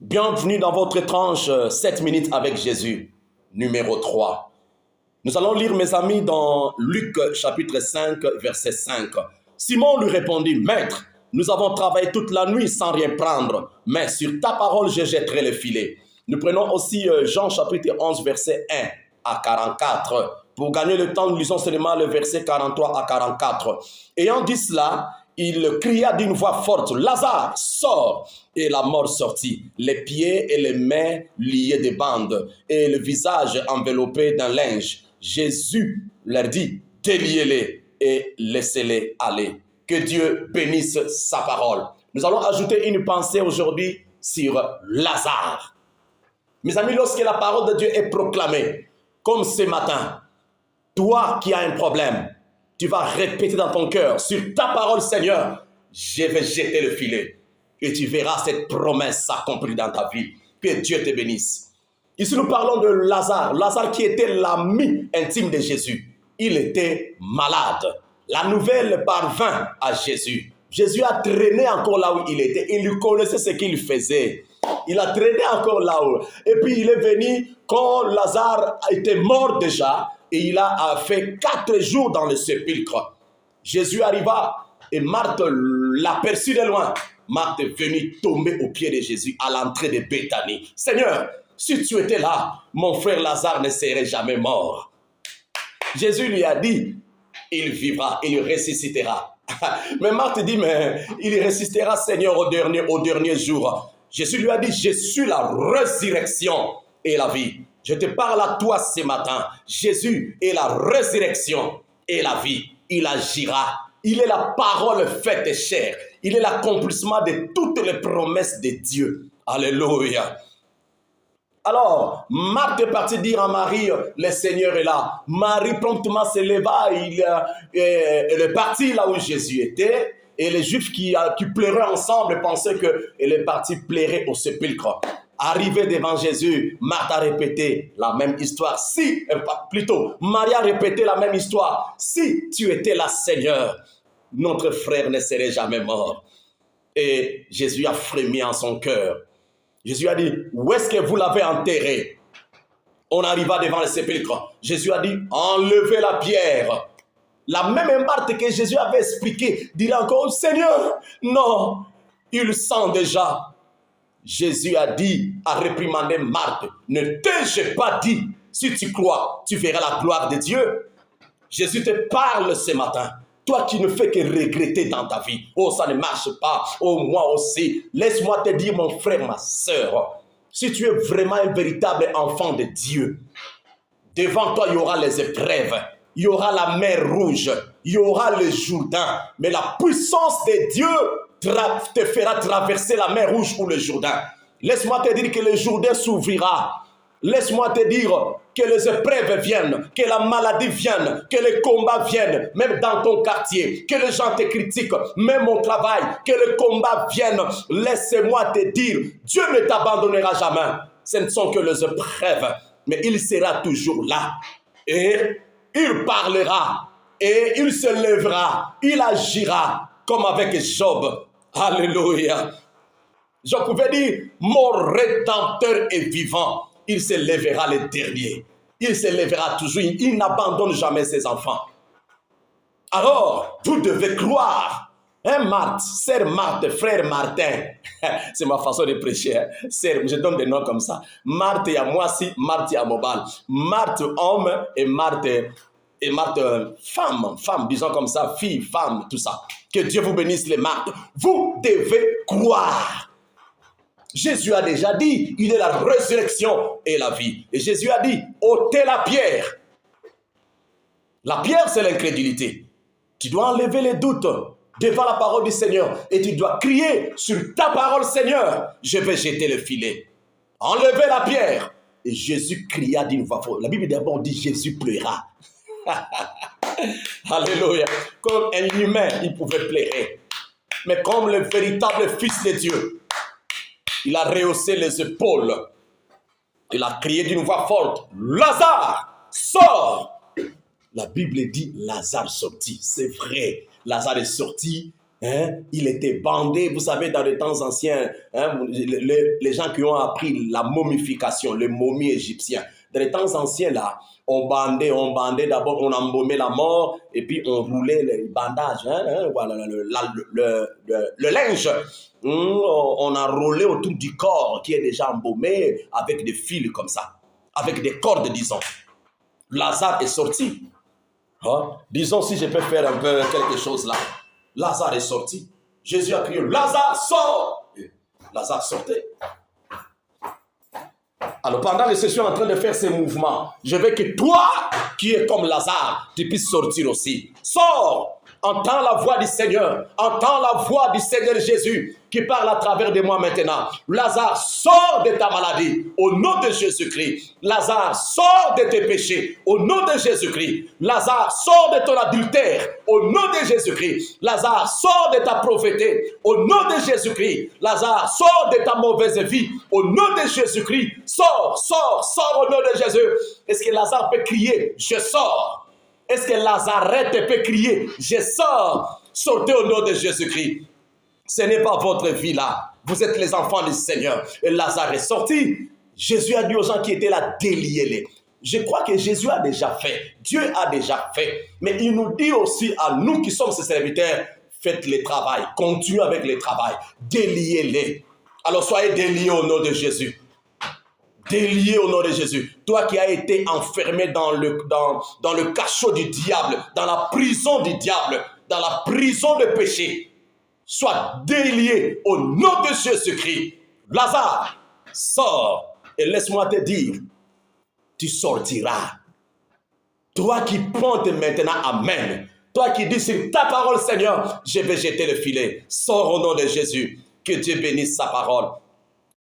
Bienvenue dans votre tranche 7 minutes avec Jésus, numéro 3. Nous allons lire, mes amis, dans Luc chapitre 5, verset 5. Simon lui répondit, « Maître, nous avons travaillé toute la nuit sans rien prendre, mais sur ta parole je jetterai le filet. » Nous prenons aussi Jean chapitre 11, verset 1 à 44. Pour gagner le temps, nous lisons seulement le verset 43 à 44. Ayant dit cela, il cria d'une voix forte, « Lazare, sors !» Et la mort sortit, les pieds et les mains liés de bandes, et le visage enveloppé d'un linge. Jésus leur dit, « Déliez-les et laissez-les aller. » Que Dieu bénisse sa parole. Nous allons ajouter une pensée aujourd'hui sur Lazare. Mes amis, lorsque la parole de Dieu est proclamée, comme ce matin, toi qui as un problème, tu vas répéter dans ton cœur, sur ta parole, Seigneur, je vais jeter le filet. Et tu verras cette promesse s'accomplir dans ta vie. Que Dieu te bénisse. Ici, nous parlons de Lazare. Lazare qui était l'ami intime de Jésus. Il était malade. La nouvelle parvint à Jésus. Jésus a traîné encore là où il était. Il connaissait ce qu'il faisait. Il a traîné encore là-haut. Et puis, il est venu quand Lazare était mort déjà. Et il a fait 4 jours dans le sépulcre. Jésus arriva et Marthe l'aperçut de loin. Marthe est venue tomber aux pieds de Jésus à l'entrée de Béthanie. Seigneur, si tu étais là, mon frère Lazare ne serait jamais mort. Jésus lui a dit, il vivra, il ressuscitera. Mais Marthe dit, mais il ressuscitera, Seigneur, au dernier jour. Jésus lui a dit, je suis la résurrection et la vie. Je te parle à toi ce matin. Jésus est la résurrection et la vie. Il agira. Il est la parole faite chair. Il est l'accomplissement de toutes les promesses de Dieu. Alléluia. Alors, Marthe est partie dire à Marie, le Seigneur est là. Marie promptement se leva, elle est partie là où Jésus était. Et les Juifs qui pleuraient ensemble pensaient qu'elle est partie pleurer au sépulcre. Arrivé devant Jésus, Marthe a répété la même histoire. Marie a répété la même histoire. Si tu étais là, Seigneur, notre frère ne serait jamais mort. Et Jésus a frémi en son cœur. Jésus a dit, où est-ce que vous l'avez enterré? On arriva devant le sépulcre. Jésus a dit, enlevez la pierre. La même Marthe que Jésus avait expliqué, dit encore, Seigneur, non, il sent déjà. Jésus a réprimandé Marthe, ne t'ai-je pas dit, si tu crois, tu verras la gloire de Dieu. Jésus te parle ce matin. Toi qui ne fais que regretter dans ta vie. Oh, ça ne marche pas. Oh, moi aussi. Laisse-moi te dire, mon frère, ma soeur, si tu es vraiment un véritable enfant de Dieu, devant toi, il y aura les épreuves. Il y aura la mer rouge. Il y aura le Jourdain. Mais la puissance de Dieu te fera traverser la mer rouge ou le Jourdain. Laisse-moi te dire que le Jourdain s'ouvrira. Laisse-moi te dire que les épreuves viennent, que la maladie vienne, que les combats viennent, même dans ton quartier, que les gens te critiquent, même au travail, que les combats viennent. Laisse-moi te dire, Dieu ne t'abandonnera jamais. Ce ne sont que les épreuves, mais il sera toujours là. Et il parlera, et il se lèvera, il agira, comme avec Job. Alléluia. Je pouvais dire, mon Rédempteur est vivant. Il se lèvera le dernier. Il se lèvera toujours. Il n'abandonne jamais ses enfants. Alors, vous devez croire. Hein, Marthe, sœur Marthe, frère Martin. C'est ma façon de prêcher. Hein. Sœur, je donne des noms comme ça. Marthe et à moi, si Marthe et à Mobile. Marthe homme et Marthe femme, disons comme ça, fille, femme, tout ça. Que Dieu vous bénisse les Marthes. Vous devez croire. Jésus a déjà dit, il est la résurrection et la vie. Et Jésus a dit, ôtez la pierre. La pierre, c'est l'incrédulité. Tu dois enlever les doutes devant la parole du Seigneur. Et tu dois crier sur ta parole, Seigneur, je vais jeter le filet. Enlevez la pierre. Et Jésus cria d'une voix forte. La Bible d'abord dit, Jésus pleura. Alléluia. Comme un humain, il pouvait pleurer. Mais comme le véritable Fils de Dieu, il a rehaussé les épaules. Il a crié d'une voix forte, Lazare, sors! La Bible dit, Lazare sortit. C'est vrai, Lazare est sorti Hein? Il était bandé, vous savez, dans les temps anciens, hein, les gens qui ont appris la momification, les momies égyptiens. Dans les temps anciens, là, on bandait, d'abord on embaumait la mort, et puis on roulait les bandages, voilà, le linge. On a roulé autour du corps qui est déjà embaumé avec des fils comme ça, avec des cordes, disons. Lazare est sorti. Hein? Disons si je peux faire un peu quelque chose là. Lazare est sorti. Jésus a crié, Lazare, sort! Et Lazare sortait. Alors pendant que je suis en train de faire ces mouvements, je veux que toi, qui es comme Lazare, tu puisses sortir aussi. Sors! Entends la voix du Seigneur. Entends la voix du Seigneur Jésus qui parle à travers de moi maintenant. Lazare, sors de ta maladie au nom de Jésus-Christ. Lazare, sors de tes péchés au nom de Jésus-Christ. Lazare, sors de ton adultère au nom de Jésus-Christ. Lazare, sors de ta prophétie au nom de Jésus-Christ. Lazare, sors de ta mauvaise vie au nom de Jésus-Christ. Sors, sors, sors au nom de Jésus. Est-ce que Lazare peut crier, je sors? Est-ce que Lazareth peut crier, je sors? Sortez au nom de Jésus-Christ. Ce n'est pas votre vie là. Vous êtes les enfants du Seigneur. Et Lazare est sorti. Jésus a dit aux gens qui étaient là, déliez-les. Je crois que Jésus a déjà fait. Dieu a déjà fait. Mais il nous dit aussi à nous qui sommes ses serviteurs, faites le travail. Continuez avec le travail. Déliez-les. Alors soyez déliés au nom de Jésus. Délié au nom de Jésus. Toi qui as été enfermé dans le cachot du diable, dans la prison du diable, dans la prison de péché, sois délié au nom de Jésus-Christ. Lazare, sors et laisse-moi te dire, tu sortiras. Toi qui pontes maintenant, amen. Toi qui dis sur ta parole, Seigneur, je vais jeter le filet. Sors au nom de Jésus. Que Dieu bénisse sa parole.